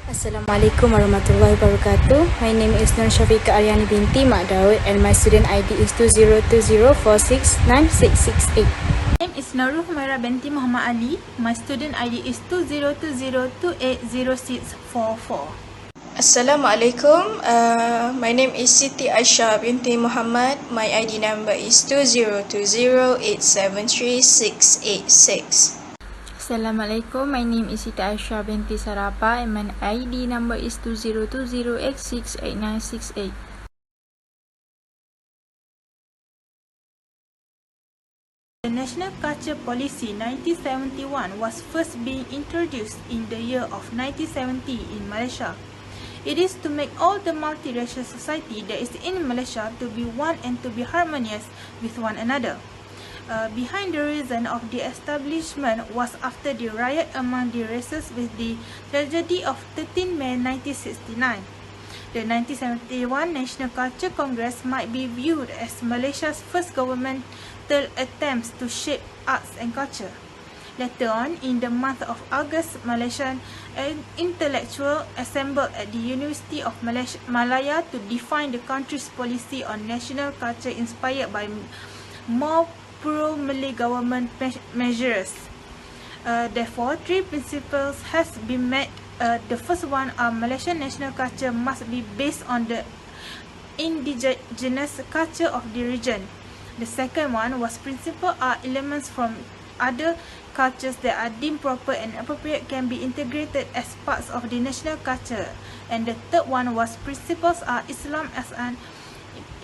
Assalamualaikum warahmatullahi wabarakatuh. My name is Nur Syafiqah Aryani binti Mak Daud and my student ID is 2020469668. My name is Naruh Humaira binti Muhammad Ali. My student ID is 2020280644. Assalamualaikum. My name is Siti Aisyah binti Muhammad. My ID number is 2020873686. Assalamualaikum, my name is Siti Aisyah binti Sarapa and my ID number is 2020868968. The National Culture Policy 1971 was first being introduced in the year of 1970 in Malaysia. It is to make all the multiracial society that is in Malaysia to be one and to be harmonious with one another. Behind the reason of the establishment was after the riot among the races with the tragedy of 13 May 1969. The 1971 National Culture Congress might be viewed as Malaysia's first governmental attempts to shape arts and culture. Later on, in the month of August, Malaysian intellectuals assembled at the University of Malaya to define the country's policy on national culture inspired by more pro-Malay government measures. Therefore, three principles has been met. The first one, Malaysian national culture must be based on the indigenous culture of the region. The second one was principle are elements from other cultures that are deemed proper and appropriate can be integrated as parts of the national culture. And the third one was principles are Islam as an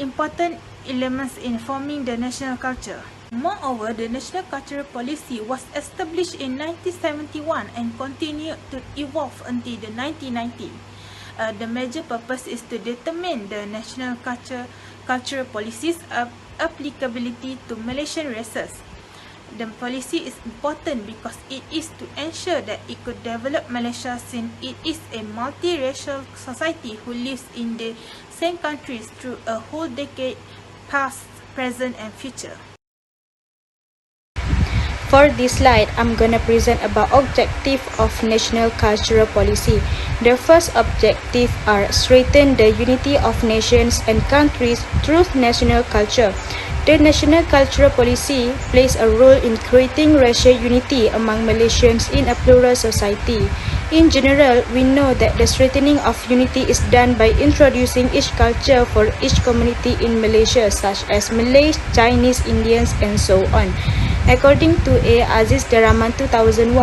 important elements in forming the national culture. Moreover, the National Cultural Policy was established in 1971 and continued to evolve until the 1990. The major purpose is to determine the national cultural policies' applicability to Malaysian races. The policy is important because it is to ensure that it could develop Malaysia since it is a multiracial society who lives in the same countries through a whole decade, past, present and future. For this slide, I'm gonna present about objective of National Cultural Policy. The first objective are strengthen the unity of nations and countries through national culture. The National Cultural Policy plays a role in creating racial unity among Malaysians in a plural society. In general, we know that the strengthening of unity is done by introducing each culture for each community in Malaysia, such as Malays, Chinese, Indians, and so on. According to A. Aziz Daraman 2001,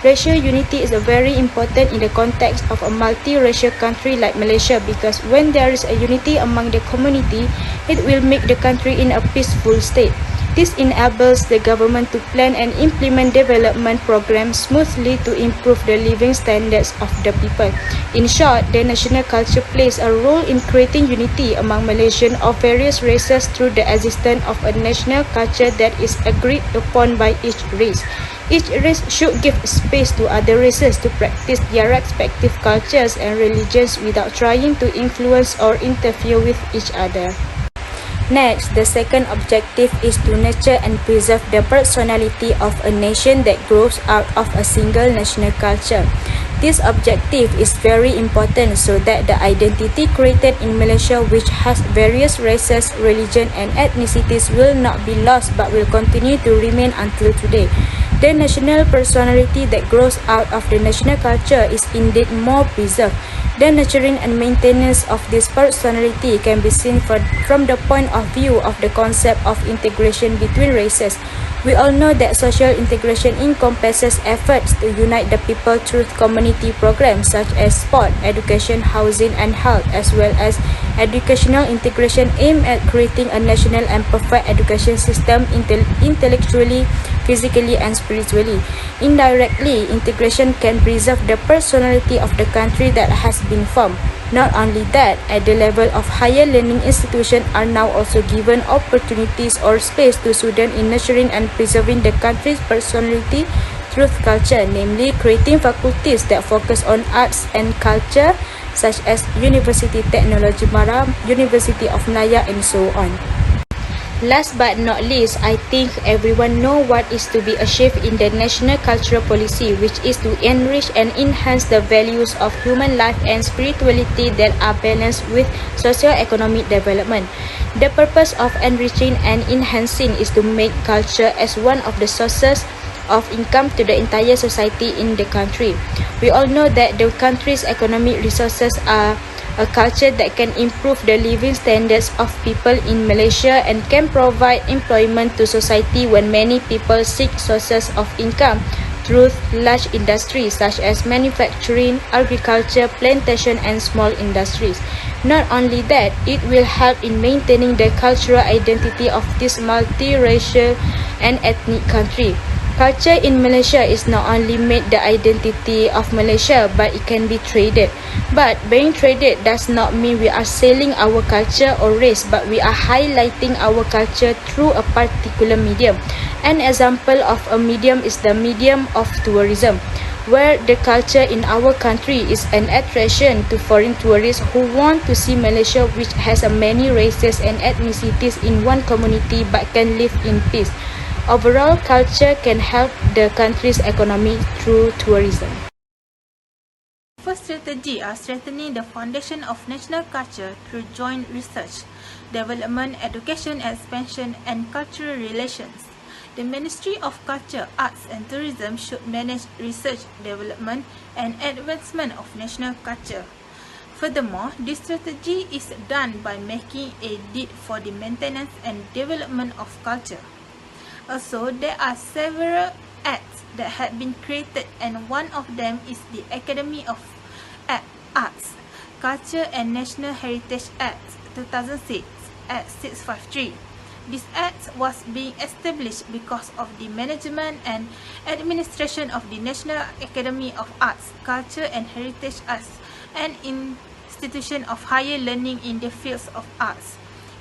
racial unity is very important in the context of a multiracial country like Malaysia because when there is a unity among the community, it will make the country in a peaceful state. This enables the government to plan and implement development programs smoothly to improve the living standards of the people. In short, the national culture plays a role in creating unity among Malaysians of various races through the existence of a national culture that is agreed upon by each race. Each race should give space to other races to practice their respective cultures and religions without trying to influence or interfere with each other. Next, the second objective is to nurture and preserve the personality of a nation that grows out of a single national culture. This objective is very important so that the identity created in Malaysia, which has various races, religion and ethnicities, will not be lost but will continue to remain until today. The national personality that grows out of the national culture is indeed more preserved. The nurturing and maintenance of this personality can be seen from the point of view of the concept of integration between races. We all know that social integration encompasses efforts to unite the people through community programs such as sport, education, housing and health, as well as educational integration aimed at creating a national and perfect education system intellectually, physically and spiritually. Indirectly, integration can preserve the personality of the country that has been formed. Not only that, at the level of higher learning institutions are now also given opportunities or space to students in nurturing and preserving the country's personality through culture, namely creating faculties that focus on arts and culture such as University Technology Maram, University of Malaya and so on. Last but not least, I think everyone know what is to be achieved in the national cultural policy, which is to enrich and enhance the values of human life and spirituality that are balanced with socio-economic development. The purpose of enriching and enhancing is to make culture as one of the sources of income to the entire society in the country. We all know that the country's economic resources are a culture that can improve the living standards of people in Malaysia and can provide employment to society when many people seek sources of income through large industries such as manufacturing, agriculture, plantation and small industries. Not only that, it will help in maintaining the cultural identity of this multiracial and ethnic country. Culture in Malaysia is not only made the identity of Malaysia, but it can be traded. But being traded does not mean we are selling our culture or race, but we are highlighting our culture through a particular medium. An example of a medium is the medium of tourism, where the culture in our country is an attraction to foreign tourists who want to see Malaysia, which has many races and ethnicities in one community but can live in peace. Overall, culture can help the country's economy through tourism. First strategy are strengthening the foundation of national culture through joint research, development, education, expansion, and cultural relations. The Ministry of Culture, Arts and Tourism should manage research, development, and advancement of national culture. Furthermore, this strategy is done by making a deed for the maintenance and development of culture. Also, there are several acts that have been created, and one of them is the Academy of Arts, Culture and National Heritage Act 2006, Act 653. This act was being established because of the management and administration of the National Academy of Arts, Culture and Heritage as an institution of higher learning in the fields of arts,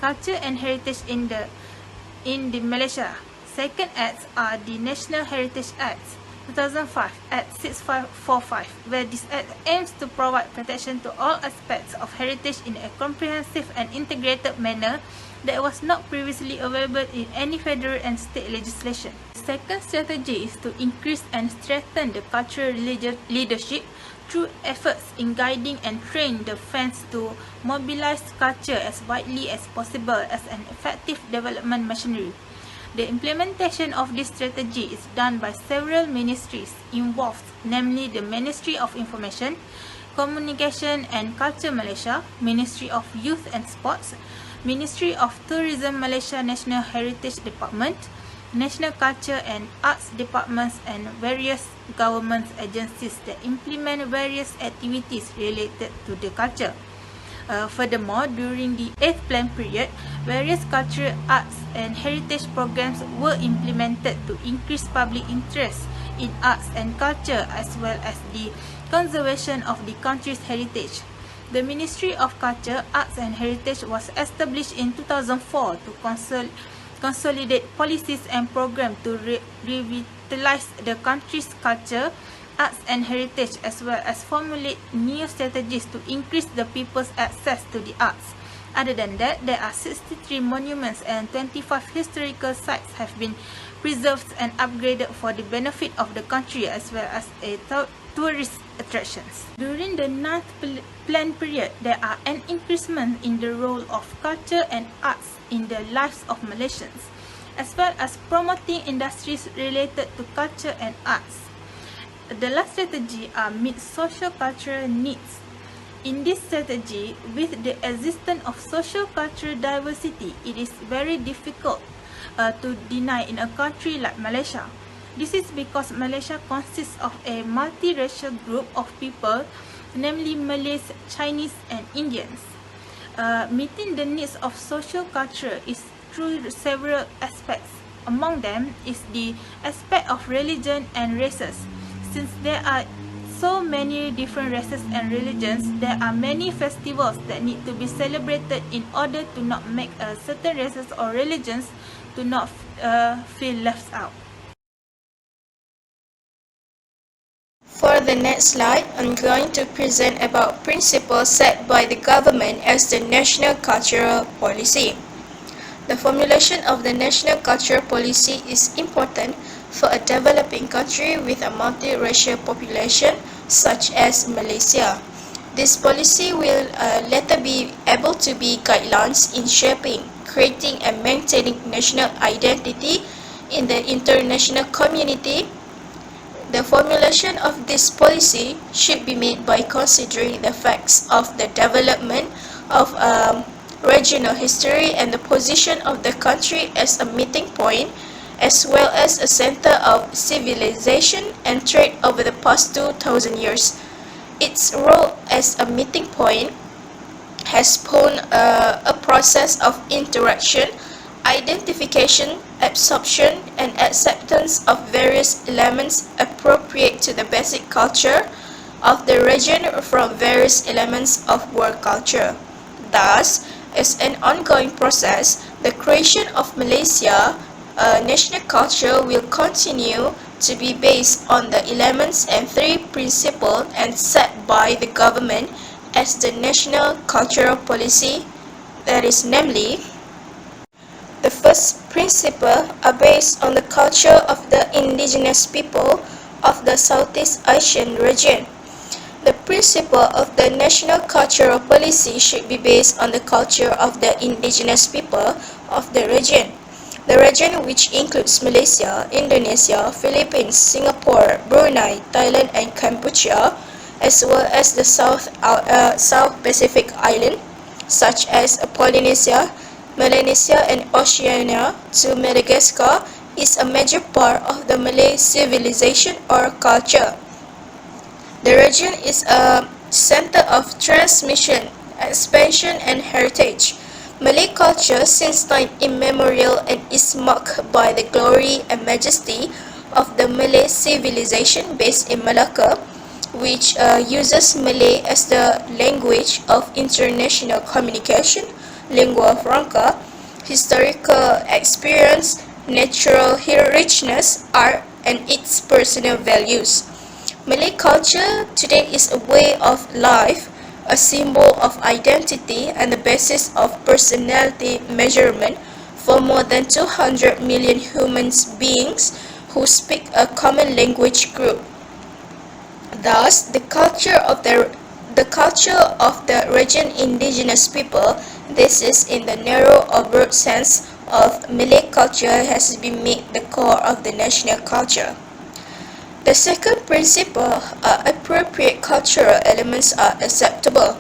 culture and heritage in the Malaysia. Second acts are the National Heritage Act 2005, Act 6545, where this act aims to provide protection to all aspects of heritage in a comprehensive and integrated manner that was not previously available in any federal and state legislation. The second strategy is to increase and strengthen the cultural leadership through efforts in guiding and train the fans to mobilize culture as widely as possible as an effective development machinery. The implementation of this strategy is done by several ministries involved, namely the Ministry of Information, Communication and Culture Malaysia, Ministry of Youth and Sports, Ministry of Tourism Malaysia National Heritage Department, National Culture and Arts Departments and various government agencies that implement various activities related to the culture. Furthermore, during the 8th plan period, various cultural, arts and heritage programs were implemented to increase public interest in arts and culture as well as the conservation of the country's heritage. The Ministry of Culture, Arts and Heritage was established in 2004 to consolidate policies and programs to revitalize the country's culture, arts and heritage as well as formulate new strategies to increase the people's access to the arts. Other than that, there are 63 monuments and 25 historical sites have been preserved and upgraded for the benefit of the country as well as tourist attractions. During the 9th plan period, there are an increasement in the role of culture and arts in the lives of Malaysians, as well as promoting industries related to culture and arts. The last strategy are meet socio-cultural needs. In this strategy, with the existence of socio-cultural diversity, it is very difficult to deny in a country like Malaysia. This is because Malaysia consists of a multiracial group of people, namely Malays, Chinese and Indians. Meeting the needs of socio-culture is through several aspects. Among them is the aspect of religion and races. Since there are so many different races and religions, there are many festivals that need to be celebrated in order to not make certain races or religions to not feel left out. For the next slide, I'm going to present about principles set by the government as the national cultural policy. The formulation of the national cultural policy is important for a developing country with a multiracial population such as Malaysia. This policy will later be able to be guidelines in shaping, creating and maintaining national identity in the international community. The formulation of this policy should be made by considering the facts of the development of regional history and the position of the country as a meeting point, as well as a center of civilization and trade over the past 2,000 years. Its role as a meeting point has spawned a process of interaction, identification, absorption, and acceptance of various elements appropriate to the basic culture of the region from various elements of world culture. Thus, as an ongoing process, the creation of Malaysia national culture will continue to be based on the elements and three principles and set by the government as the national cultural policy, that is namely, the first principle are based on the culture of the indigenous people of the Southeast Asian region. The principle of the national cultural policy should be based on the culture of the indigenous people of the region. The region, which includes Malaysia, Indonesia, Philippines, Singapore, Brunei, Thailand, and Cambodia, as well as the South Pacific Island, such as Polynesia, Melanesia, and Oceania to Madagascar, is a major part of the Malay civilization or culture. The region is a center of transmission, expansion, and heritage. Malay culture since time immemorial and is marked by the glory and majesty of the Malay civilization based in Malacca, which uses Malay as the language of international communication, lingua franca, historical experience, natural richness, art, and its personal values. Malay culture today is a way of life, a symbol of identity and the basis of personality measurement for more than 200 million human beings who speak a common language group. Thus, the culture of the region indigenous people, this is in the narrow or broad sense of Malay culture, has been made the core of the national culture. The second principle, appropriate cultural elements are acceptable.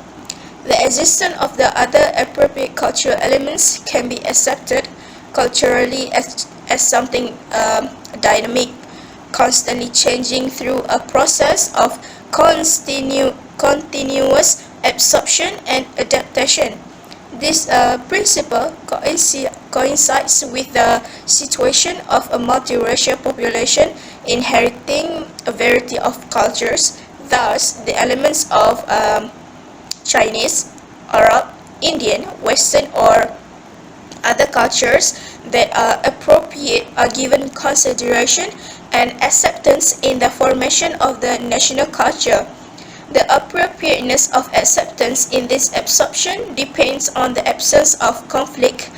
The existence of the other appropriate cultural elements can be accepted culturally as something dynamic, constantly changing through a process of continuous absorption and adaptation. This principle coincides with the situation of a multiracial population inheriting a variety of cultures. Thus, the elements of Chinese, Arab, Indian, Western, or other cultures that are appropriate are given consideration and acceptance in the formation of the national culture. The appropriateness of acceptance in this absorption depends on the absence of conflict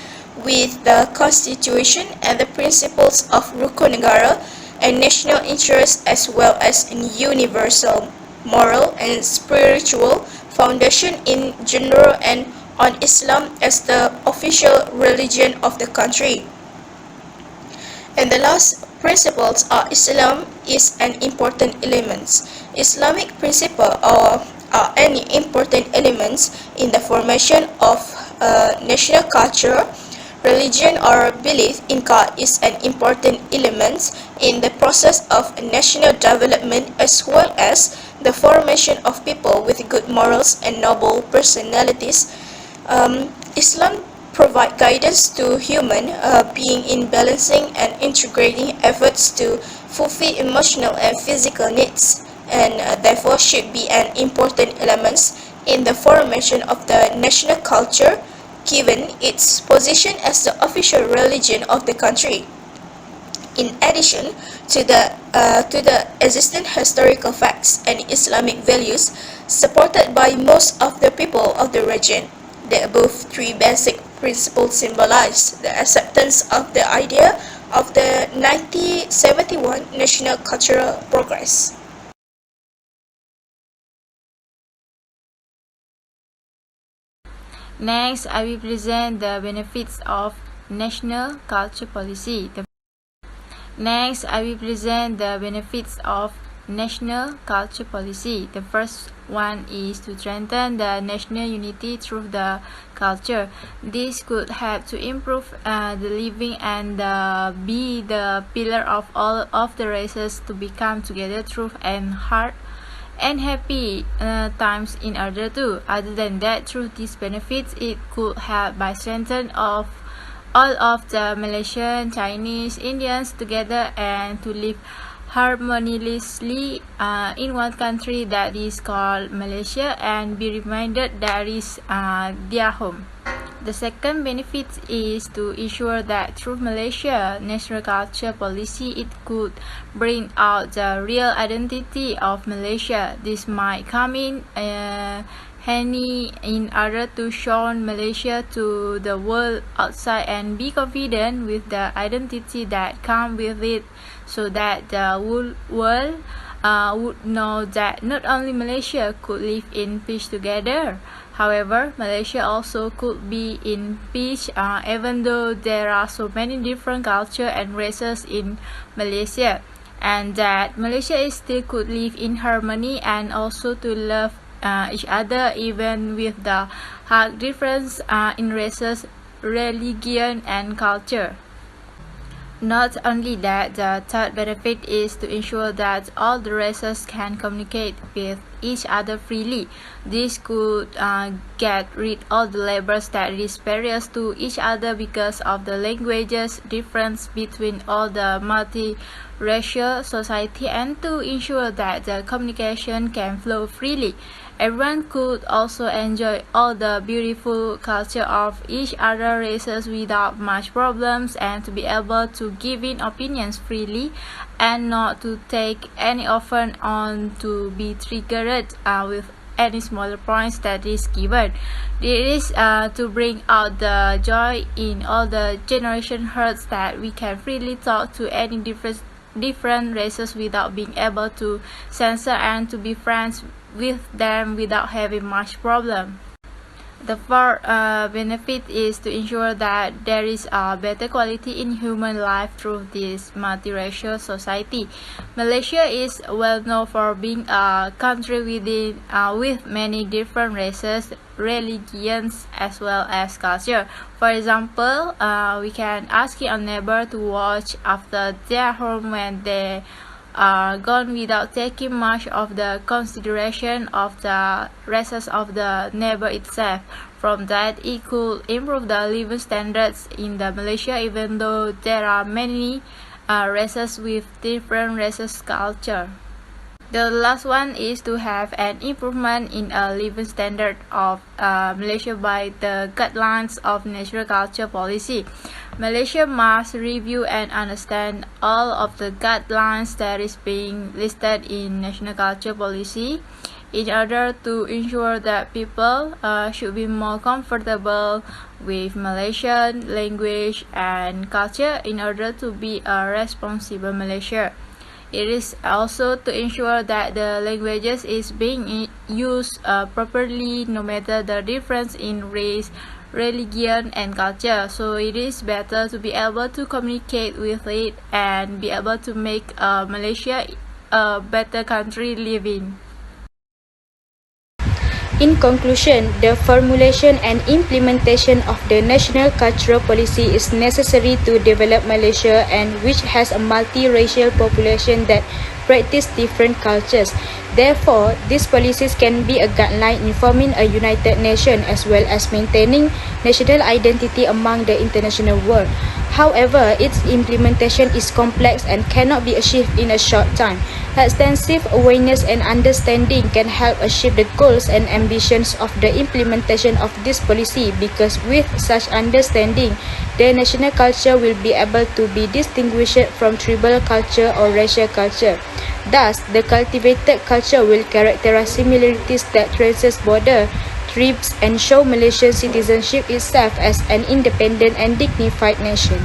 with the constitution and the principles of Rukun Negara and national interest, as well as in universal moral and spiritual foundation in general and on Islam as the official religion of the country. And the last principles are Islam is an important element. Islamic principles are any important elements in the formation of national culture. Religion or belief in God is an important element in the process of national development, as well as the formation of people with good morals and noble personalities. Islam provide guidance to human being in balancing and integrating efforts to fulfill emotional and physical needs, and therefore should be an important element in the formation of the national culture, given its position as the official religion of the country. In addition to the existing historical facts and Islamic values supported by most of the people of the region, the above three basic principle symbolized the acceptance of the idea of the 1971 national cultural progress. Next, I will present the benefits of national culture policy. Next, I will present the benefits of national culture policy. The first one is to strengthen the national unity through the culture. This could help to improve the living and be the pillar of all of the races to become together through and hard and happy times in order to. Other than that, through these benefits, it could help by strengthening of all of the Malaysian, Chinese, Indians together and to live harmoniously in one country that is called Malaysia and be reminded that is their home. The second benefit is to ensure that through Malaysia national culture policy it could bring out the real identity of Malaysia. This might come in handy in order to show Malaysia to the world outside and be confident with the identity that comes with it, so that the world would know that not only Malaysia could live in peace together. However, Malaysia also could be in peace even though there are so many different cultures and races in Malaysia, and that Malaysia is still could live in harmony and also to love each other even with the hard difference in races, religion and culture. Not only that, the third benefit is to ensure that all the races can communicate with each other freely. This could get rid of the labels that is barriers to each other because of the languages difference between all the multi-racial society, and to ensure that the communication can flow freely. Everyone could also enjoy all the beautiful culture of each other races without much problems, and to be able to give in opinions freely and not to take any offense on to be triggered with any smaller points that is given. This is to bring out the joy in all the generation hearts that we can freely talk to any different races without being able to censor and to be friends with them without having much problem. The fourth benefit is to ensure that there is a better quality in human life through this multiracial society. Malaysia is well known for being a country with many different races, religions as well as culture. For example, we can ask our neighbor to watch after their home when they are gone without taking much of the consideration of the races of the neighbor itself. From that, it could improve the living standards in the Malaysia, even though there are many races with different races culture. The last one is to have an improvement in a living standard of Malaysia by the guidelines of national culture policy. Malaysia must review and understand all of the guidelines that is being listed in national culture policy in order to ensure that people should be more comfortable with Malaysian language and culture in order to be a responsible Malaysia. It is also to ensure that the languages is being used properly no matter the difference in race, religion and culture. So it is better to be able to communicate with it and be able to make Malaysia a better country to live in. In conclusion, the formulation and implementation of the national cultural policy is necessary to develop Malaysia, and which has a multiracial population that practice different cultures. Therefore, these policies can be a guideline in forming a united nation as well as maintaining national identity among the international world. However, its implementation is complex and cannot be achieved in a short time. Extensive awareness and understanding can help achieve the goals and ambitions of the implementation of this policy, because with such understanding, the national culture will be able to be distinguished from tribal culture or racial culture. Thus, the cultivated culture will characterize similarities that transcend border. strips and show Malaysian citizenship itself as an independent and dignified nation.